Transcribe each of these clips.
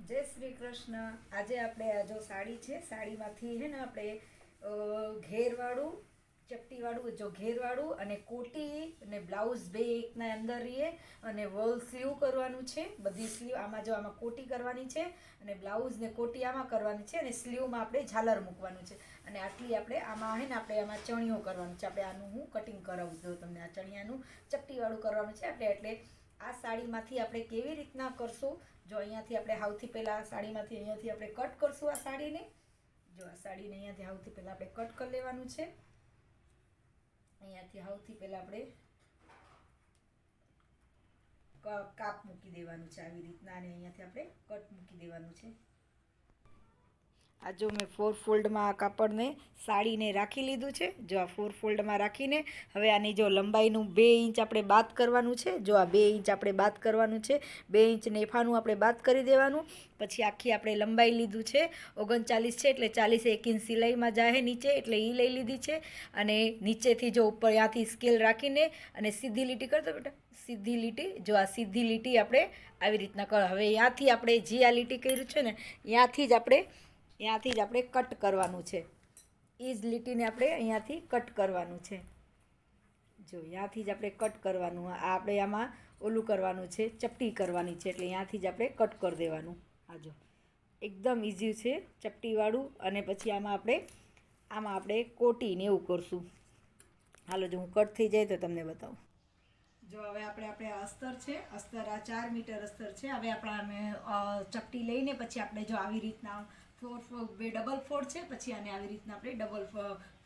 જય શ્રી કૃષ્ણ. આજે આપણે આ જો સાડી છે, સાડીમાંથી હે ને આપણે ઘેરવાળું ચપટીવાળું જો ઘેરવાળું અને કોટી અને બ્લાઉઝ બે એકના અંદર રહીએ અને વોલ સ્લીવ કરવાનું છે. બધી સ્લીવ આમાં જો આમાં કોટી કરવાની છે અને બ્લાઉઝ ને કોટી આમાં કરવાની છે અને સ્લીવમાં આપણે ઝાલર મૂકવાનું છે. અને આટલી આપણે આમાં હે ને આપણે આમાં ચણિયો કરવાનું છે. આપણે આનું હું કટિંગ કરાવું છું તમને. આ ચણિયાનું ચપટીવાળું કરવાનું છે એટલે આ સાડીમાંથી આપણે કેવી રીતના કરશું. જો અહીંયાથી આપણે સૌથી પહેલાં સાડીમાંથી અહીંયાથી આપણે કટ કરશું આ સાડીને. જો આ સાડીને અહીંયાથી સૌથી પહેલાં આપણે કટ કરી લેવાનું છે. અહીંયાથી સૌથી પહેલાં આપણે કાપ મૂકી દેવાનું છે આવી રીતના અને અહીંયાથી આપણે કટ મૂકી દેવાનું છે. આ જો મેં 4 ફોલ્ડમાં આ કાપડને સાડીને રાખી લીધું છે. જો આ 4 ફોલ્ડમાં રાખીને હવે આની જો લંબાઈનું 2 ઇંચ આપણે બાદ કરવાનું છે. જો આ 2 ઇંચ આપણે બાદ કરવાનું છે. 2 ઇંચ નેફાનું આપણે બાદ કરી દેવાનું. પછી આખી આપણે લંબાઈ લીધું છે 39 છે એટલે 40 1 ઇંચ સિલાઈમાં જાય નીચે એટલે એ લઈ લીધી છે. અને નીચેથી જો ઉપર ત્યાંથી સ્કેલ રાખીને અને સીધી લીટી કરતો બેટા, સીધી લીટી. જો આ સીધી લીટી આપણે આવી રીતના કરો. હવે ત્યાંથી આપણે જે આ લીટી કર્યું છે ને ત્યાંથી જ આપણે કટ કરવાનું છે. એ જ લીટીને આપણે અહીંયાથી કટ કરવાનું છે. જો ત્યાંથી જ આપણે કટ કરવાનું. આ આપણે આમાં ઓલું કરવાનું છે, ચપટી કરવાની છે એટલે ત્યાંથી જ આપણે કટ કરી દેવાનું. આ જો એકદમ ઇઝી છે ચપટીવાળું. અને પછી આમાં આપણે કોટીને એવું કરશું. હાલો જો હું કટ થઈ જાય તો તમને બતાવું. જો હવે આપણે અસ્તર છે, અસ્તર આ 4 મીટર અસ્તર છે. હવે અમે ચપટી લઈને પછી આપણે જો આવી રીતના બે ડબલ ફોલ્ડ છે. પછી આને આવી રીતના આપણે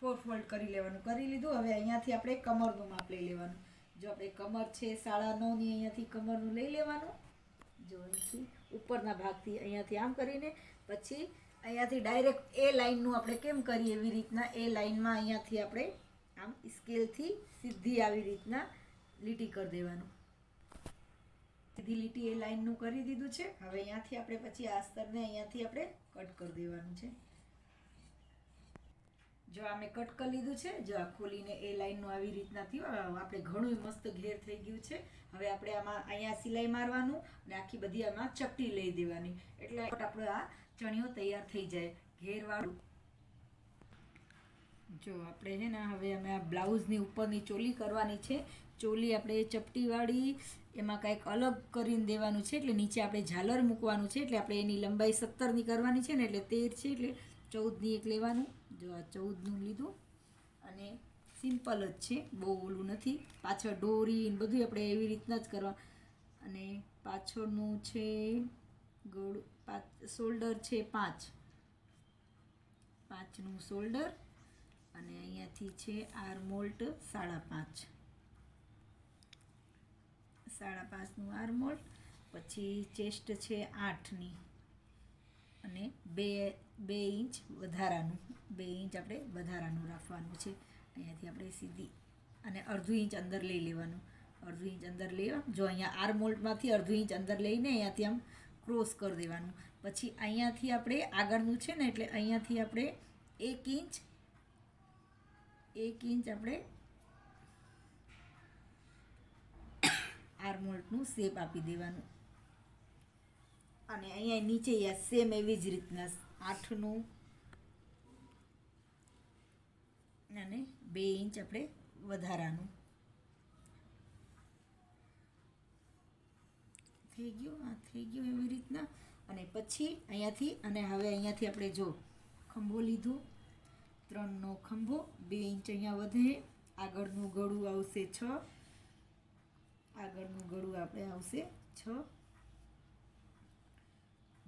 4 ફોલ્ડ કરી લેવાનું. કરી લીધું. હવે અહીંયાથી આપણે કમરનું માપ લઈ લેવાનું. જો આપણે કમર છે 9.5ની અહીંયાથી કમરનું લઈ લેવાનું. જો અહીંથી ઉપરના ભાગથી અહીંયાથી આમ કરીને પછી અહીંયાથી ડાયરેક્ટ એ લાઇનનું આપણે કેમ કરીએ એવી રીતના એ લાઇનમાં અહીંયાથી આપણે આમ સ્કેલથી સીધી આવી રીતના લીટી કરી દેવાનું. સીધી લીટી એ લાઇનનું કરી દીધું છે. હવે અહીંયાથી આપણે પછી આ અસ્તરને અહીંયાથી આપણે કટ કરી દેવાનું છે. જો આ મેં કટ કરી લીધું છે. જો આ ખોલીને એ લાઇનનું આવી રીતના થયું. આપણે ઘણું મસ્ત ઘેર થઈ ગયું છે. હવે આપણે આમાં અહીંયા સિલાઈ મારવાનું અને આખી બધી આમાં ચપટી લઈ દેવાની એટલે આપણો આ ચણિયો તૈયાર થઈ જાય ઘેરવાળું. જો આપણે છે ને હવે અમે આ બ્લાઉઝની ઉપરની ચોલી કરવાની છે. ચોલી આપણે ચપટીવાળી એમાં કંઈક અલગ કરીને દેવાનું છે એટલે નીચે આપણે ઝાલર મૂકવાનું છે. એટલે આપણે એની લંબાઈ 17ની કરવાની છે ને એટલે 13 છે એટલે 14ની એક લેવાનું. જો આ 14નું લીધું અને સિમ્પલ જ છે, બહુ ઓલું નથી. પાછળ દોરી બધું આપણે એવી રીતના જ કરવા. અને પાછળનું છે ગળું શોલ્ડર છે 5, 5નું શોલ્ડર. અને અહીંયાથી છે આર્મોલ્ટ 5.5, 5.5નું આર્મોલ્ટ. પછી ચેસ્ટ છે 8ની અને 2 ઇંચ વધારાનું, 2 ઇંચ આપણે વધારાનું રાખવાનું છે. અહીંયાથી આપણે સીધી અને અડધું ઇંચ અંદર લઈ લેવાનું. અડધું ઇંચ અંદર લેવા. જો અહીંયા આર્મોલ્ટમાંથી અડધું ઇંચ અંદર લઈને અહીંયાથી આમ ક્રોસ કરી દેવાનું. પછી અહીંયાથી આપણે આગળનું છે ને એટલે અહીંયાથી આપણે 1 ઇંચ આપણે આર્મોલ્ટનું શેપ આપી દેવાનું. અને અહીંયા નીચે સેમ એવી જ રીતના 8નું અને 2 ઇંચ આપણે વધારાનું. થઈ ગયું એવી રીતના. અને પછી અહીંયાથી અને હવે અહીંયાથી આપણે જો ખંભો લીધો 3નો ખંભો, 2 ઇંચ અહીંયા વધે. આગળનું ગળું આવશે 6, આગળનું ગળું આપણે આવશે 6.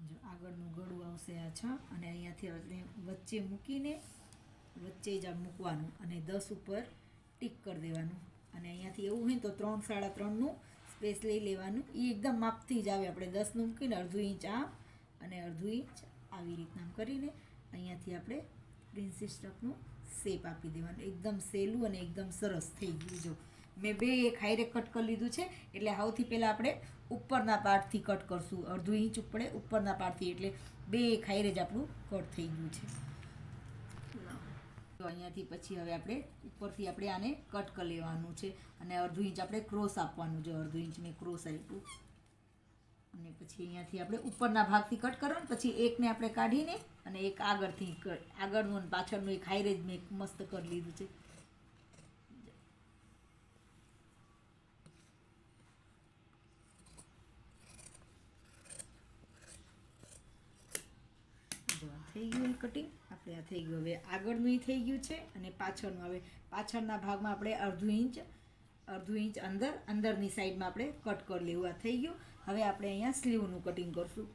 જો આગળનું ગળું આવશે આ 6 અને અહીંયાથી આપણે વચ્ચે મૂકીને વચ્ચે જ આ મૂકવાનું અને 10 ઉપર ટીક કરી દેવાનું. અને અહીંયાથી એવું હોય તો 3 3.5નું સ્પેસ લઈ લેવાનું. એ એકદમ માપથી જ આવે. આપણે 10નું મૂકીને અડધું ઇંચ આમ અને અડધું ઇંચ આવી રીતના કરીને અહીંયાથી આપણે પ્રિન્સેસ કટનું શેપ આપી દેવાનું. એકદમ સહેલું અને એકદમ સરસ થઈ ગયું. જો મેં 2 એક હાઈરે કટ કરી લીધું છે એટલે સૌથી પહેલાં આપણે ઉપરના પાર્ટથી કટ કરશું. અડધું ઇંચ ઉપરના પાર્ટથી એટલે 2 એક હાઈરે જ આપણું કટ થઈ ગયું છે. તો અહીંયાથી પછી હવે આપણે ઉપરથી આપણે આને કટ કરી લેવાનું છે અને અડધું ઇંચ આપણે ક્રોસ આપવાનું. જો અડધું ઇંચ મેં ક્રોસ આપ્યું. અને પછી અહીંયાથી આપણે ઉપરના ભાગથી કટ કરવાનું, પછી એકને આપણે કાઢીને અને એક આગળથી આગળનું અને પાછળનું એક હાઈરેજ મેં મસ્ત કરી લીધું છે. થઈ ગયું કટિંગ આપણે, આ થઈ ગયું. હવે આગળનું થઈ ગયું છે અને પાછળનું. હવે પાછળના ભાગમાં આપણે અડધું ઇંચ અંદરની સાઈડમાં આપણે કટ કરી લેવું. આ થઈ ગયું. હવે આપણે અહીંયા સ્લીવનું કટિંગ કરશું.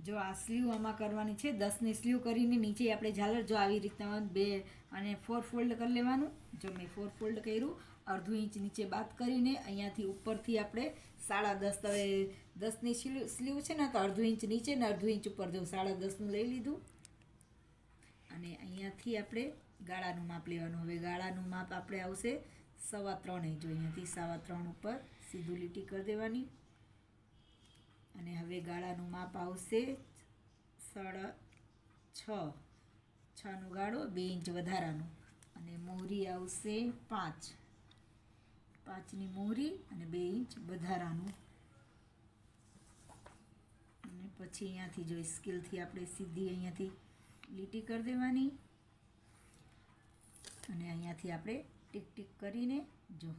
જો આ સ્લીવ આમાં કરવાની છે, 10ની સ્લીવ કરીને નીચે આપણે ઝાલર જો આવી રીતના 2 અને 4 ફોલ્ડ કરી લેવાનું. જો મેં 4 ફોલ્ડ કર્યું, અડધું ઇંચ નીચે બાદ કરીને અહીંયાથી ઉપરથી આપણે 10.5, હવે 10ની સ્લીવ છે ને તો અડધું ઇંચ નીચે ને અડધું ઇંચ ઉપર જો 10.5નું લઈ લીધું. અને અહીંયાથી આપણે ગાળાનું માપ લેવાનું. હવે ગાળાનું માપ આપણે આવશે 3.25 ઇંચ. જો અહીંયાથી 3.25 ઉપર સીધું લીટી કરી દેવાની. અને હવે ગાળાનું માપ આવશે 6.5નો ગાળો, 2 ઇંચ વધારાનું. અને મોહરી આવશે 5ની મોહરી અને 2 ઇંચ વધારાનું. અને પછી અહીંયાથી જો સ્કેલથી આપણે સીધી અહીંયાથી લીટી કરી દેવાની. અને અહીંયાથી આપણે ટીક ટીક કરીને જો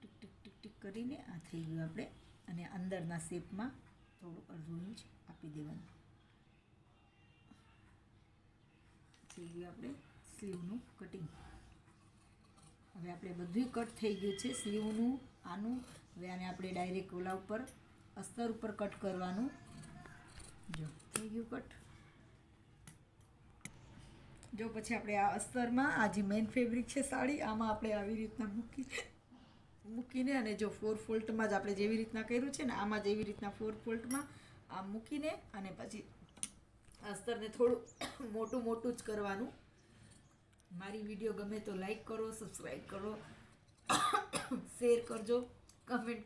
ટીક કરીને આ થઈ ગયું આપણે. અને અંદરના શેપમાં થોડું અડધું ઇંચ આપી દેવાનું. થઈ ગયું આપણે સ્લીવનું કટિંગ. હવે આપણે બધું કટ થઈ ગયું છે સ્લીવનું, આનું. હવે આને આપણે ડાયરેક્ટ ઓલા ઉપર અસ્તર ઉપર કટ કરવાનું. જો થઈ ગયું કટ. જો પછી આપણે આ અસ્તરમાં આ જે મેઇન ફેબ્રિક છે સાડી, આમાં આપણે આવી રીતના મૂકીને અને જો 4 ફોલ્ટમાં જ આપણે જેવી રીતના કર્યું છે ને આમાં જ એવી રીતના 4 ફોલ્ટમાં આમ મૂકીને અને પછી અસ્તરને થોડું મોટું જ કરવાનું. મારી વિડીયો ગમે તો લાઈક કરો, સબસ્ક્રાઈબ કરો, શેર કરજો, કમેન્ટ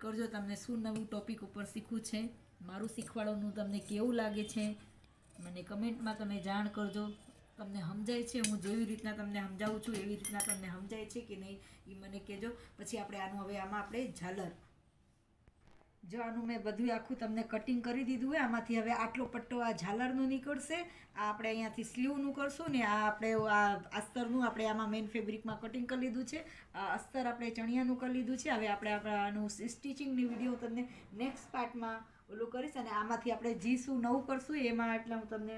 કરજો તમને શું નવું ટોપિક ઉપર શીખવું છે, મારું શીખવાડવાનું તમને કેવું લાગે છે. મને કમેન્ટમાં તમે જાણ કરજો. તમને સમજાય છે, હું જેવી રીતના તમને સમજાવું છું એવી રીતના તમને સમજાય છે કે નહીં એ મને કહેજો. પછી આપણે આનું હવે આમાં આપણે ઝાલર, જો આનું મેં બધું આખું તમને કટિંગ કરી દીધું હોય. આમાંથી હવે આટલો પટ્ટો આ ઝાલરનો નીકળશે. આ આપણે અહીંયાથી સ્લીવનું કરશું ને આ આપણે આ અસ્તરનું આપણે આમાં મેઇન ફેબ્રિકમાં કટિંગ કરી લીધું છે. આ અસ્તર આપણે ચણિયાનું કરી લીધું છે. હવે આપણે આનું સ્ટિચિંગની વિડીયો તમને નેક્સ્ટ પાર્ટમાં ઓલું કરીશ. અને આમાંથી આપણે શું નવું કરશું એમાં એટલે હું તમને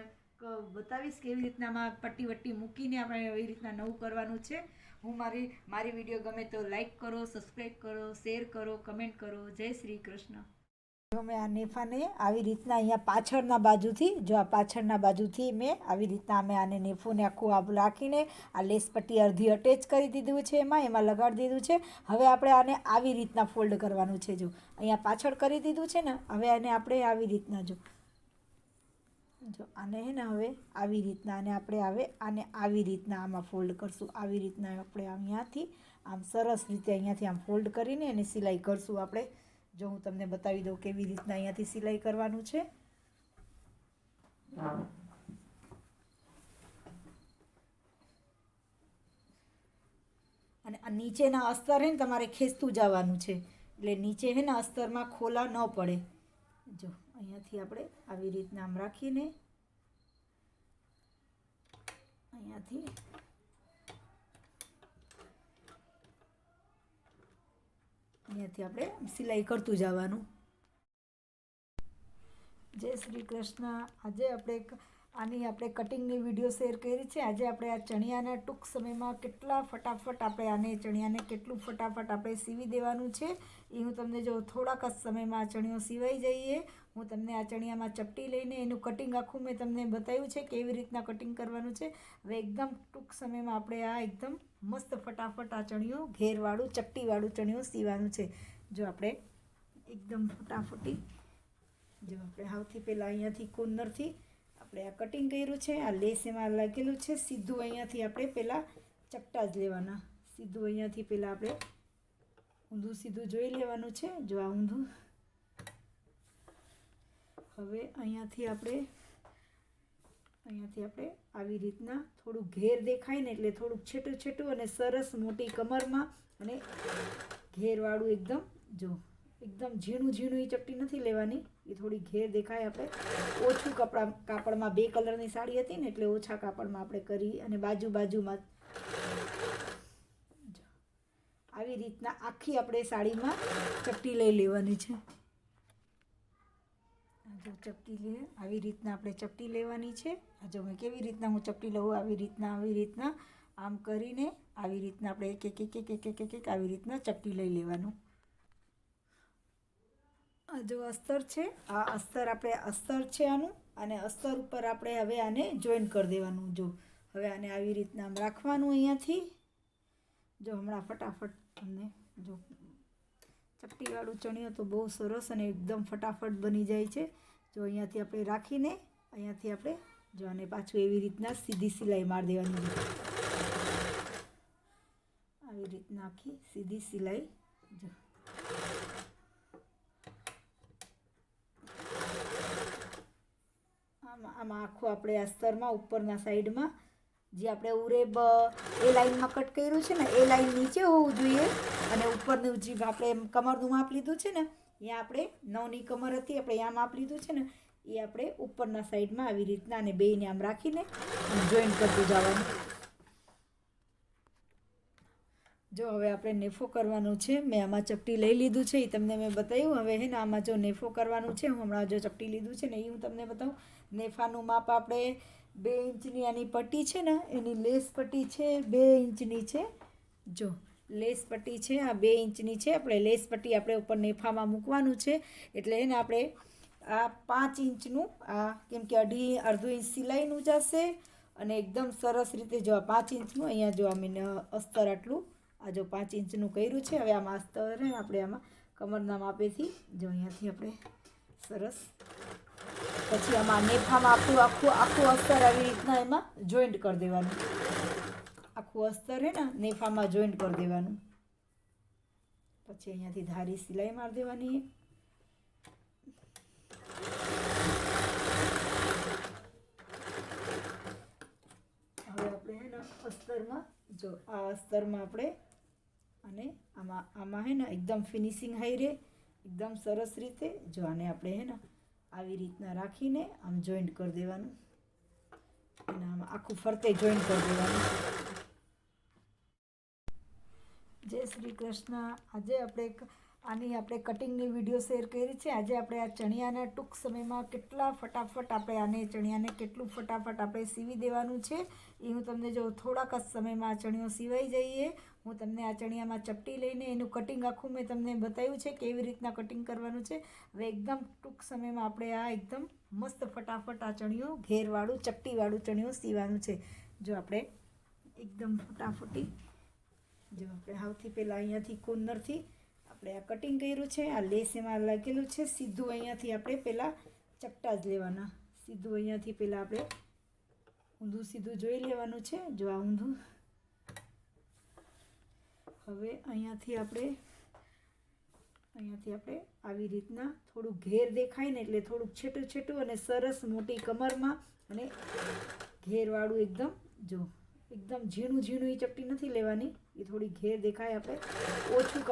બતાવીશ કેવી રીતના આમાં પટ્ટી વટ્ટી મૂકીને આપણે એવી રીતના નવું કરવાનું છે. હું મારી વિડીયો ગમે તો લાઈક કરો, સબસ્ક્રાઈબ કરો, શેર કરો, કમેન્ટ કરો. જય શ્રી કૃષ્ણ. જો મેં આ નેફાને આવી રીતના અહીંયા પાછળના બાજુથી, જો આ પાછળના બાજુથી મેં આવી રીતના અમે આને નેફોને આખું આ રાખીને આ લેસ પટ્ટી અડધી અટેચ કરી દીધું છે, એમાં લગાડી દીધું છે. હવે આપણે આને આવી રીતના ફોલ્ડ કરવાનું છે. જો અહીંયા પાછળ કરી દીધું છે ને, હવે આને આપણે આવી રીતના જો આને હે ને હવે આવી રીતના આને આવી રીતના આમાં ફોલ્ડ કરશું. આવી રીતના આપણે અહીંયાથી આમ સરસ રીતે અહીંયાથી આમ ફોલ્ડ કરીને એને સિલાઈ કરશું આપણે. જો હું તમને બતાવી દઉં કેવી રીતના અહીંયાથી સિલાઈ કરવાનું છે. અને આ નીચેના અસ્તર હે ને તમારે ખેંચતું જવાનું છે, એટલે નીચે હે ને અસ્તરમાં ખોલા ન પડે. જો અહીંયાથી આપણે આવી રીતના આમ રાખીને અહીંયાથી આપણે સિલાઈ કરતું જવાનું. જય શ્રી કૃષ્ણ. આજે આપણે કટિંગની વિડીયો શેર કરી છે. આજે આપણે આ ચણિયાના ટૂંક સમયમાં કેટલા ફટાફટ આપણે ચણિયાને કેટલું ફટાફટ આપણે સીવી દેવાનું છે એ હું તમને જો થોડાક જ સમયમાં આ ચણિયો સીવાઈ જઈએ. હું તમને આ ચણિયામાં ચપટી લઈને એનું કટિંગ આખું મેં તમને બતાવ્યું છે કેવી રીતના કટિંગ કરવાનું છે. હવે એકદમ ટૂંક સમયમાં આપણે આ એકદમ મસ્ત ફટાફટ આ ચણિયો ઘેરવાળું ચપટીવાળું ચણિયો સીવાનું છે. જો આપણે એકદમ ફટાફટી જો આપણે સૌથી પહેલાં અહીંયાથી કોર્નરથી આપણે આ કટિંગ કર્યું છે. આ લેસ એમાં લાગેલું છે. સીધું અહીંયાથી આપણે પહેલાં ચપટા જ લેવાના. સીધું અહીંયાથી પહેલાં આપણે ઊંધું સીધું જોઈ લેવાનું છે. જો આ ઊંધું. હવે અહીંયાથી આપણે અહીંયાથી આપણે આવી રીતના થોડું ઘેર દેખાય ને એટલે થોડુંક છેટું છેટું અને સરસ મોટી કમરમાં અને ઘેરવાળું એકદમ જો એકદમ ઝીણું ઝીણું એ ચપટી નથી લેવાની, એ થોડી ઘેર દેખાય. આપણે ઓછું કાપડમાં 2 કલરની સાડી હતી ને એટલે ઓછા કાપડમાં આપણે કરી અને બાજુમાં આવી રીતના આખી આપણે સાડીમાં ચપટી લઈ લેવાની છે. જો ચપટી લઈએ આવી રીતના આપણે ચપટી લેવાની છે. આ જો મેં કેવી રીતના હું ચપટી લઉં, આવી રીતના આમ કરીને આવી રીતના આપણે એક આવી રીતના ચપટી લઈ લેવાનું. આ જો અસ્તર છે, આ અસ્તર આપણે અસ્તર છે આનું, અને અસ્તર ઉપર આપણે હવે આને જોઈન કરી દેવાનું. જો હવે આને આવી રીતના આમ રાખવાનું અહીંયાથી. જો હમણાં ફટાફટ તમને જો ચપટીવાળું ચણિયો તો બહુ સરસ અને એકદમ ફટાફટ બની જાય છે. જો અહીંયાથી આપણે રાખીને અહીંયાથી આપણે જો આને પાછું એવી રીતના સીધી સિલાઈ મારી દેવાની. આવી રીતના આખી સીધી સિલાઈ જો આમાં આખું આપણે અસ્તરમાં ઉપરના સાઈડમાં જે આપણે ઉરેબ એ લાઈનમાં કટ કર્યું છે ને એ લાઈન નીચે હોવું જોઈએ, અને ઉપરનું જે આપણે કમરનું માપ લીધું છે ને અહીંયા આપણે 9ની કમર હતી, આપણે અહીંયા માપ લીધું છે ને એ આપણે ઉપરના સાઈડમાં આવી રીતના અને બેયને આમ રાખીને જોઈન કરતું જવાનું. જો હવે આપણે નેફો કરવાનું છે. મેં આમાં ચપટી લઈ લીધું છે, એ તમને મેં બતાવ્યું. હવે હે ને આમાં જો નેફો કરવાનું છે, હું હમણાં જો ચપટી લીધું છે ને એ હું તમને બતાવું. નેફાનું માપ આપણે 2 ઇંચની આની પટ્ટી છે ને એની લેસ પટ્ટી છે 2 ઇંચની છે. જો લેસ પટ્ટી છે આ 2 ઇંચની છે. આપણે લેસ પટ્ટી આપણે ઉપર નેફામાં મૂકવાનું છે, એટલે એને આપણે આ 5 ઇંચનું આ કેમ કે અડધું ઇંચ સિલાઈનું જશે, અને એકદમ સરસ રીતે જો આ 5 ઇંચનું અહીંયા જો અમે અસ્તર આટલું આ જો 5 ઇંચનું કર્યું છે. હવે આમાં અસ્તર આપણે આમાં કમરના માપેથી જો અહીંયાથી આપણે સરસ પછી આમાં નેફામાં આખું અસ્તર આવી રીતના એમાં જોઈન્ટ કરી દેવાનું. આખું અસ્તર હે ને નેફામાં જોઈન્ટ કરી દેવાનું. પછી અહીંયાથી ધારી સિલાઈ મારી દેવાની. હવે આપણે હે ને અસ્તરમાં જો આ અસ્તરમાં આપણે અને આમાં હે ને એકદમ ફિનિશિંગ હાઈ રહે, એકદમ સરસ રીતે જો આને આપણે હે ને આવી રીતના રાખીને આમ જોઈન્ટ કરી દેવાનું, અને આમાં આખું ફરતે જોઈન્ટ કરી દેવાનું. જય શ્રી કૃષ્ણ. આજે આપણે કટિંગની વિડીયો શેર કરી છે. આજે આપણે આ ચણિયાના ટૂંક સમયમાં કેટલા ફટાફટ આપણે આને ચણિયાને કેટલું ફટાફટ આપણે સીવી દેવાનું છે એ હું તમને જો થોડાક જ સમયમાં આ ચણિયો સીવાઈ જઈએ હું તમને આ ચણિયામાં ચપટી લઈને એનું કટિંગ આખું મેં તમને બતાવ્યું છે કેવી રીતના કટિંગ કરવાનું છે. હવે એકદમ ટૂંક સમયમાં આપણે આ એકદમ મસ્ત ફટાફટ આ ચણિયો ઘેરવાળું ચપટીવાળું ચણિયો સીવાનું છે. જો આપણે એકદમ ફટાફટી જો આપણે સૌથી પહેલાં અહીંયાથી કોર્નરથી આપણે આ કટિંગ કર્યું છે. આ લેસ એમાં લાગેલું છે. સીધું અહીંયાથી આપણે પહેલાં ચપટા જ લેવાના. સીધું અહીંયાથી પહેલાં આપણે ઊંધું સીધું જોઈ લેવાનું છે. જો આ ઊંધું. હવે અહીંયાથી આપણે આવી રીતના થોડું ઘેર દેખાય ને એટલે થોડુંક છેટું છેટું અને સરસ મોટી કમરમાં અને ઘેરવાળું એકદમ જો એકદમ ઝીણું ઝીણું એ ચપટી નથી લેવાની, એ થોડી ઘેર દેખાય. આપણે ઓછું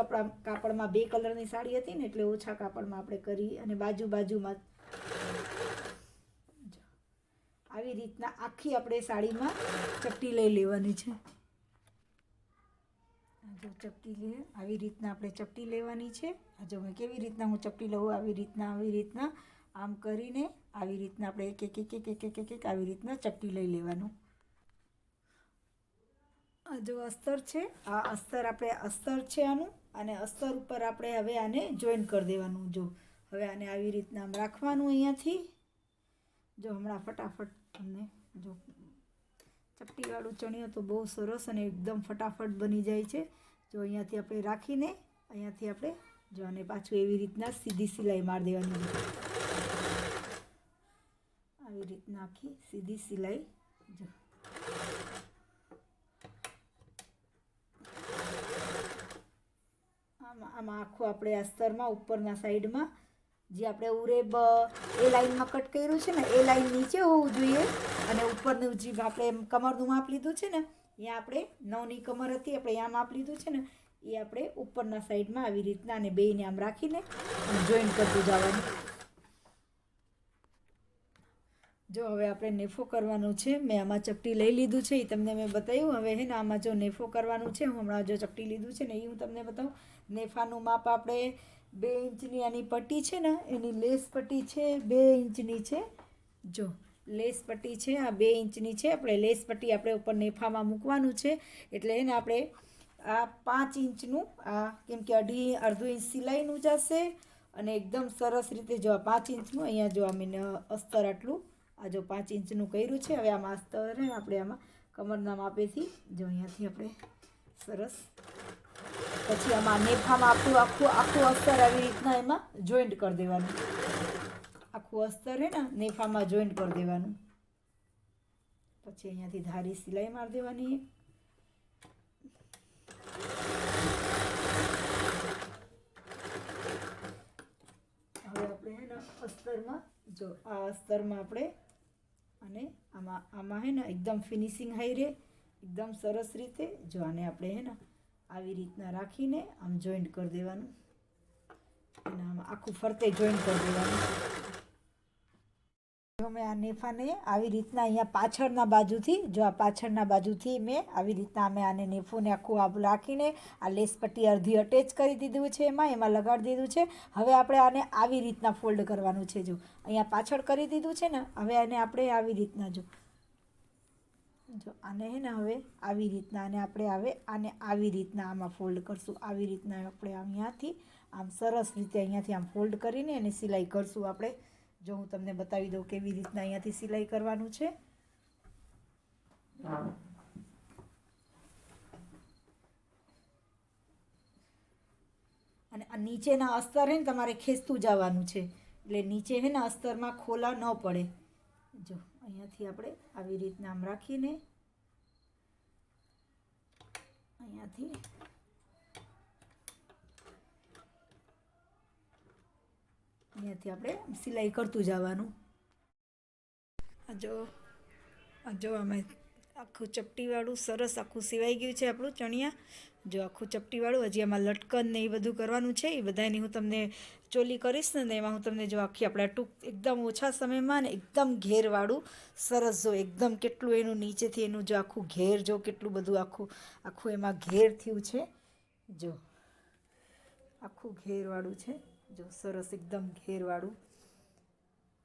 કાપડમાં 2 કલરની સાડી હતી ને એટલે ઓછા કાપડમાં આપણે કરી અને બાજુમાં આવી રીતના આખી આપણે સાડીમાં ચપટી લઈ લેવાની છે. જો ચપટી લઈએ આવી રીતના આપણે ચપટી લેવાની છે. આ જો મેં કેવી રીતના હું ચપટી લઉં, આવી રીતના આમ કરીને આવી રીતના આપણે એક આવી રીતના ચપટી લઈ લેવાનું. આ જો અસ્તર છે, આ અસ્તર આપણે અસ્તર છે આનું, અને અસ્તર ઉપર આપણે હવે આને જોઈન કરી દેવાનું. જો હવે આને આવી રીતના આમ રાખવાનું અહીંયાથી. જો હમણાં ફટાફટ તમને જો ચપટીવાળું ચણિયો તો બહુ સરસ અને એકદમ ફટાફટ બની જાય છે. જો અહીંયાથી આપણે રાખીને અહીંયાથી આપણે જો આને પાછું એવી રીતના સીધી સિલાઈ મારી દેવાની. આવી રીતના આખી સીધી સિલાઈ જો આમાં આખું આપણે અસ્તરમાં ઉપરના સાઈડમાં જે આપણે ઉરેબ એ લાઈનમાં કટ કર્યું છે ને એ લાઈન નીચે હોવું જોઈએ અને ઉપરનું જે આપણે કમરનું માપ લીધું છે ને અહીંયા આપણે 9ની કમર હતી આપણે અહીંયા માપ લીધું છે ને એ આપણે ઉપરના સાઈડમાં આવી રીતના અને બેયને આમ રાખીને જોઈન્ટ કરતું જવાનું. જો હવે આપણે નેફો કરવાનું છે. મેં આમાં ચપટી લઈ લીધું છે એ તમને મેં બતાવ્યું. હવે હે ને આમાં જો નેફો કરવાનું છે હું હમણાં જો ચપટી લીધું છે ને એ હું તમને બતાવું. નેફાનું માપ આપણે 2 ઇંચની આની પટ્ટી છે ને એની લેસ પટ્ટી છે 2 ઇંચની છે. જો લેસ પટ્ટી છે આ 2 ઇંચની છે. આપણે લેસ પટ્ટી આપણે ઉપર નેફામાં મૂકવાનું છે એટલે એને આપણે આ 5 ઇંચનું આ કેમ કે અડધું ઇંચ સિલાઈનું જશે અને એકદમ સરસ રીતે જો આ 5 ઇંચનું અહીંયા જો અમે અસ્તર આટલું આ જો 5 ઇંચનું કર્યું છે. હવે આમાં અસ્તર ને આપણે આમાં કમરના માપેથી જો અહીંયાથી આપણે સરસ પછી આમાં નેફામાં આખું અસ્તર આવી રીતના એમાં જોઈન્ટ કરી દેવાનું. આખું અસ્તર હે ને નેફામાં જોઈન્ટ કરી દેવાનું. પછી અહીંયાથી ધારી સિલાઈ મારી દેવાની. હવે આપણે હે ને અસ્તરમાં જો આ અસ્તરમાં આપણે અને આમાં હે ને એકદમ ફિનિશિંગ હાઈ રહે એકદમ સરસ રીતે જો આને આપણે હે ને આવી રીતના રાખીને આમ જોઈન્ટ કરી દેવાનું અને આમાં આખું ફરતે જોઈન્ટ કરી દેવાનું. જો મેં આ નેફાને આવી રીતના અહીંયા પાછળના બાજુથી જો આ પાછળના બાજુથી મેં આવી રીતના મેં આને નેફોને આખું આપ રાખીને આ લેસ પટ્ટી અડધી અટેચ કરી દીધું છે એમાં લગાડી દીધું છે. હવે આપણે આને આવી રીતના ફોલ્ડ કરવાનું છે. જો અહીંયા પાછળ કરી દીધું છે ને હવે આને આપણે આવી રીતના જો આને હે ને હવે આવી રીતના આને આપણે આને આવી રીતના આમાં ફોલ્ડ કરશું. આવી રીતના આપણે અહીંયાથી આમ સરસ રીતે અહીંયાથી આમ ફોલ્ડ કરીને એને સિલાઈ કરશું આપણે. જો હું તમને બતાવી દઉં કેવી રીતના અહીંયાથી સિલાઈ કરવાનું છે. અને આ નીચેના અસ્તર હે ને તમારે ખેંચતું જવાનું છે એટલે નીચે હે ને અસ્તરમાં ખોલા ન પડે. જો અહીંયાથી આપણે આવી રીતના આમ રાખીને અહીંયાથી આપણે સિલાઈ કરતું જવાનું. જો અમે આખું ચપટીવાળું સરસ આખું સિવાઈ ગયું છે આપણું ચણિયા. જો આખું ચપટીવાળું હજી આમાં લટકન ને એ બધું કરવાનું છે. એ બધાની હું તમને ચોલી કરીશ ને એમાં હું તમને જો આખી આપણા ટૂંક એકદમ ઓછા સમયમાં ને એકદમ ઘેરવાળું સરસ જો એકદમ કેટલું એનું નીચેથી એનું જો આખું ઘેર જો કેટલું બધું આખું એમાં ઘેર થયું છે. જો આખું ઘેરવાળું છે. જો સરસ એકદમ ઘેરવાળું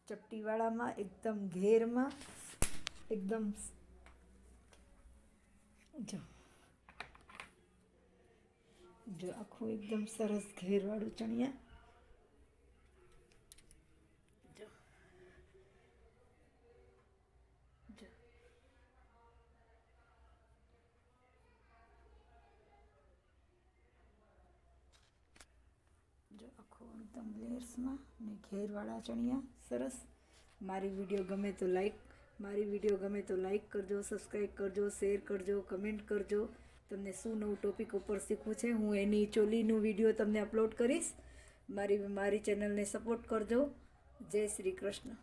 ચપટીવાળામાં એકદમ ઘેરમાં એકદમ જો આખું એકદમ સરસ ઘેરવાળું ચણિયા. જો આખું એકદમ લેયર્સમાં ને ઘેરવાળા ચણિયા સરસ. મારી વિડીયો ગમે તો લાઈક કરજો, સબસ્ક્રાઈબ કરજો, શેર કરજો, કમેન્ટ કરજો. તમને શું નવું ટોપિક ઉપર શીખવું છે હું એની ચોલીનું વિડીયો તમને અપલોડ કરીશ. મારી ચેનલને સપોર્ટ કરજો. જય શ્રી કૃષ્ણ.